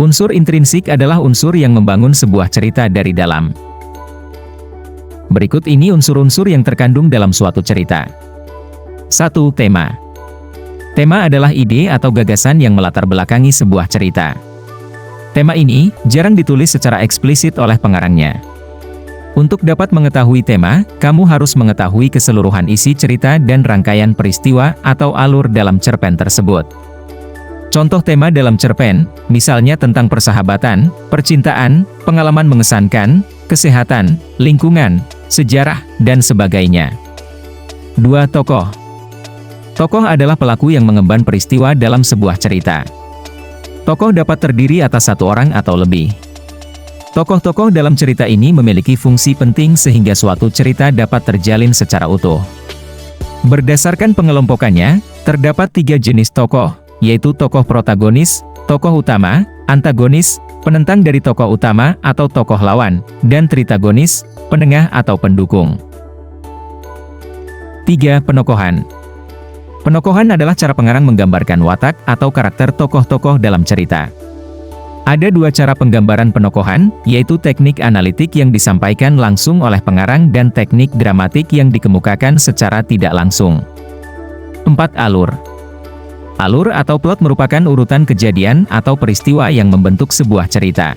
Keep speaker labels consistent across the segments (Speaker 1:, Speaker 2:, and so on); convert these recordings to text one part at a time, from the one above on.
Speaker 1: Unsur intrinsik adalah unsur yang membangun sebuah cerita dari dalam. Berikut ini unsur-unsur yang terkandung dalam suatu cerita. 1. Tema. Tema adalah ide atau gagasan yang melatar belakangi sebuah cerita. Tema ini jarang ditulis secara eksplisit oleh pengarangnya. Untuk dapat mengetahui tema, kamu harus mengetahui keseluruhan isi cerita dan rangkaian peristiwa atau alur dalam cerpen tersebut. Contoh tema dalam cerpen, misalnya tentang persahabatan, percintaan, pengalaman mengesankan, kesehatan, lingkungan, sejarah, dan sebagainya. 2. Tokoh. Tokoh adalah pelaku yang mengemban peristiwa dalam sebuah cerita. Tokoh dapat terdiri atas satu orang atau lebih. Tokoh-tokoh dalam cerita ini memiliki fungsi penting sehingga suatu cerita dapat terjalin secara utuh. Berdasarkan pengelompokannya, terdapat 3 jenis tokoh, yaitu tokoh protagonis, tokoh utama, antagonis, penentang dari tokoh utama atau tokoh lawan, dan tritagonis, penengah atau pendukung. 3. Penokohan. Penokohan adalah cara pengarang menggambarkan watak atau karakter tokoh-tokoh dalam cerita. Ada 2 cara penggambaran penokohan, yaitu teknik analitik yang disampaikan langsung oleh pengarang dan teknik dramatik yang dikemukakan secara tidak langsung. 4. Alur. Alur atau plot merupakan urutan kejadian atau peristiwa yang membentuk sebuah cerita.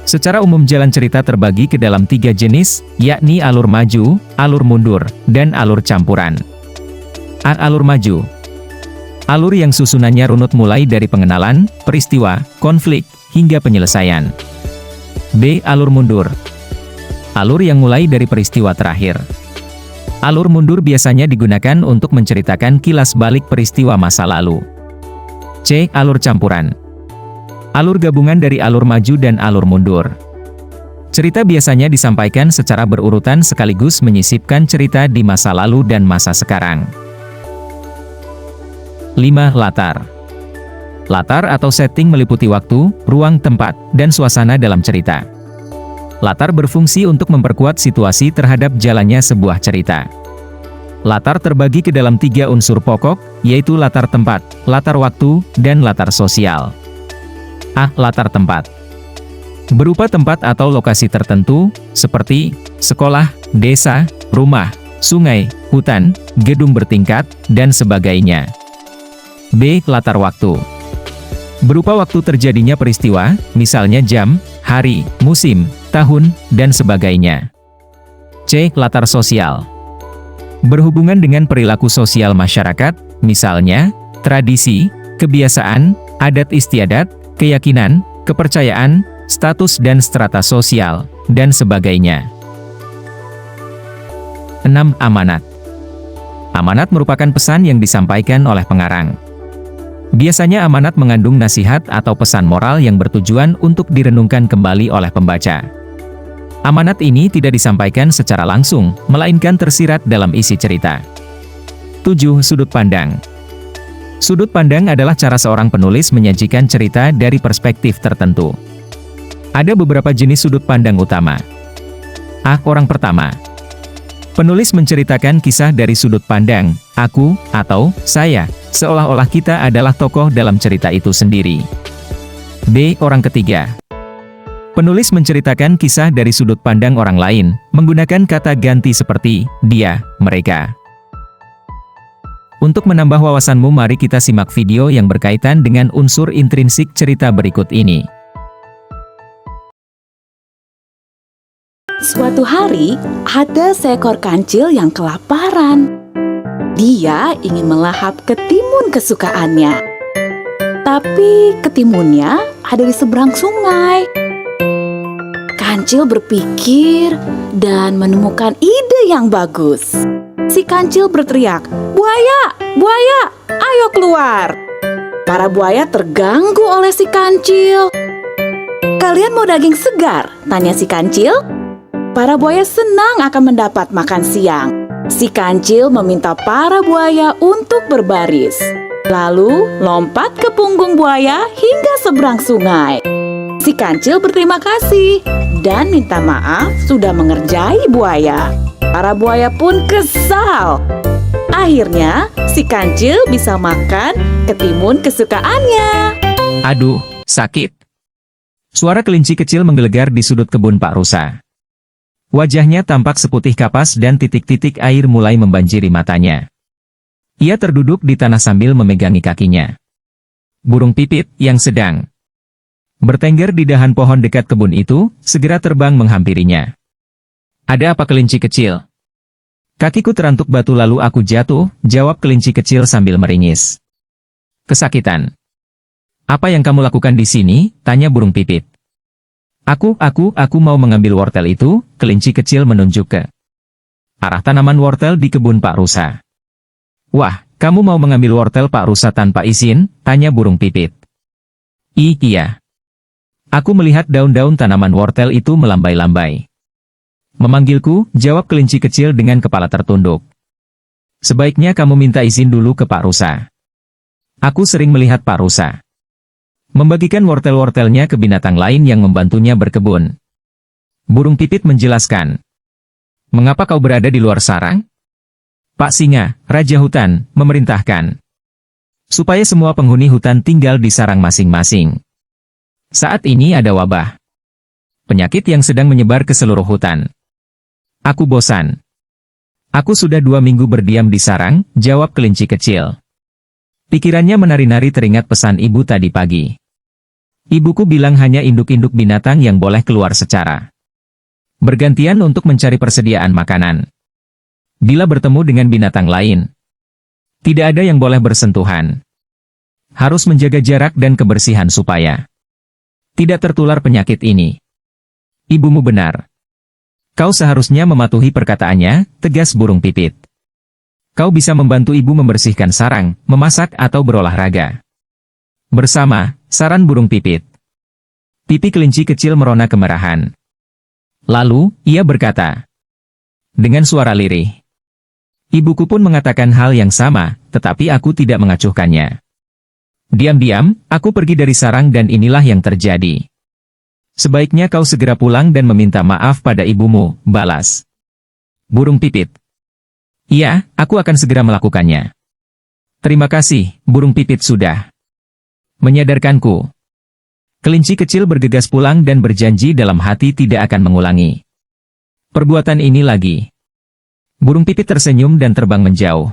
Speaker 1: Secara umum jalan cerita terbagi ke dalam 3 jenis, yakni alur maju, alur mundur, dan alur campuran. A. Alur maju. Alur yang susunannya runut mulai dari pengenalan, peristiwa, konflik, hingga penyelesaian. B. Alur mundur. Alur yang mulai dari peristiwa terakhir. Alur mundur biasanya digunakan untuk menceritakan kilas balik peristiwa masa lalu. C. Alur campuran. Alur gabungan dari alur maju dan alur mundur. Cerita biasanya disampaikan secara berurutan sekaligus menyisipkan cerita di masa lalu dan masa sekarang. 5. Latar. Latar atau setting meliputi waktu, ruang, tempat, dan suasana dalam cerita. Latar berfungsi untuk memperkuat situasi terhadap jalannya sebuah cerita. Latar terbagi ke dalam 3 unsur pokok, yaitu latar tempat, latar waktu, dan latar sosial. A. Latar tempat. Berupa tempat atau lokasi tertentu, seperti sekolah, desa, rumah, sungai, hutan, gedung bertingkat, dan sebagainya. B. Latar waktu. Berupa waktu terjadinya peristiwa, misalnya jam, hari, musim, tahun, dan sebagainya. C. Latar sosial. Berhubungan dengan perilaku sosial masyarakat, misalnya, tradisi, kebiasaan, adat istiadat, keyakinan, kepercayaan, status dan strata sosial, dan sebagainya. 6. Amanat. Amanat merupakan pesan yang disampaikan oleh pengarang. Biasanya amanat mengandung nasihat atau pesan moral yang bertujuan untuk direnungkan kembali oleh pembaca. Amanat ini tidak disampaikan secara langsung, melainkan tersirat dalam isi cerita. 7. Sudut pandang. Sudut pandang adalah cara seorang penulis menyajikan cerita dari perspektif tertentu. Ada beberapa jenis sudut pandang utama. A. Orang pertama. Penulis menceritakan kisah dari sudut pandang, aku, atau saya, seolah-olah kita adalah tokoh dalam cerita itu sendiri. B. Orang ketiga. Penulis menceritakan kisah dari sudut pandang orang lain, menggunakan kata ganti seperti dia, mereka. Untuk menambah wawasanmu, mari kita simak video yang berkaitan dengan unsur intrinsik cerita berikut ini.
Speaker 2: Suatu hari, ada seekor kancil yang kelaparan. Dia ingin melahap ketimun kesukaannya. Tapi ketimunnya ada di seberang sungai. Kancil berpikir dan menemukan ide yang bagus. Si kancil berteriak, "Buaya! Buaya! Ayo keluar!" Para buaya terganggu oleh si kancil. "Kalian mau daging segar?" tanya si kancil. Para buaya senang akan mendapat makan siang. Si kancil meminta para buaya untuk berbaris. Lalu lompat ke punggung buaya hingga seberang sungai. Si kancil berterima kasih dan minta maaf sudah mengerjai buaya. Para buaya pun kesal. Akhirnya, si kancil bisa makan ketimun kesukaannya.
Speaker 1: Aduh, sakit. Suara kelinci kecil menggelegar di sudut kebun Pak Rusa. Wajahnya tampak seputih kapas dan titik-titik air mulai membanjiri matanya. Ia terduduk di tanah sambil memegangi kakinya. Burung pipit yang sedang bertengger di dahan pohon dekat kebun itu, segera terbang menghampirinya. Ada apa kelinci kecil? Kakiku terantuk batu lalu aku jatuh, jawab kelinci kecil sambil meringis. Kesakitan. Apa yang kamu lakukan di sini? Tanya burung pipit. Aku mau mengambil wortel itu, kelinci kecil menunjuk ke arah tanaman wortel di kebun Pak Rusa. Wah, kamu mau mengambil wortel Pak Rusa tanpa izin? Tanya burung pipit. Iya. Aku melihat daun-daun tanaman wortel itu melambai-lambai. Memanggilku, jawab kelinci kecil dengan kepala tertunduk. Sebaiknya kamu minta izin dulu ke Pak Rusa. Aku sering melihat Pak Rusa membagikan wortel-wortelnya ke binatang lain yang membantunya berkebun. Burung pipit menjelaskan. Mengapa kau berada di luar sarang? Pak Singa, Raja Hutan, memerintahkan supaya semua penghuni hutan tinggal di sarang masing-masing. Saat ini ada wabah penyakit yang sedang menyebar ke seluruh hutan. Aku bosan. Aku sudah 2 minggu berdiam di sarang, jawab kelinci kecil. Pikirannya menari-nari teringat pesan ibu tadi pagi. Ibuku bilang hanya induk-induk binatang yang boleh keluar secara bergantian untuk mencari persediaan makanan. Bila bertemu dengan binatang lain, tidak ada yang boleh bersentuhan. Harus menjaga jarak dan kebersihan supaya tidak tertular penyakit ini. Ibumu benar. Kau seharusnya mematuhi perkataannya, tegas burung pipit. Kau bisa membantu ibu membersihkan sarang, memasak atau berolahraga bersama, saran burung pipit. Pipi kelinci kecil merona kemerahan. Lalu, ia berkata dengan suara lirih. Ibuku pun mengatakan hal yang sama, tetapi aku tidak mengacuhkannya. Diam-diam, aku pergi dari sarang dan inilah yang terjadi. Sebaiknya kau segera pulang dan meminta maaf pada ibumu, balas burung pipit. Iya, aku akan segera melakukannya. Terima kasih, burung pipit sudah menyadarkanku. Kelinci kecil bergegas pulang dan berjanji dalam hati tidak akan mengulangi perbuatan ini lagi. Burung pipit tersenyum dan terbang menjauh.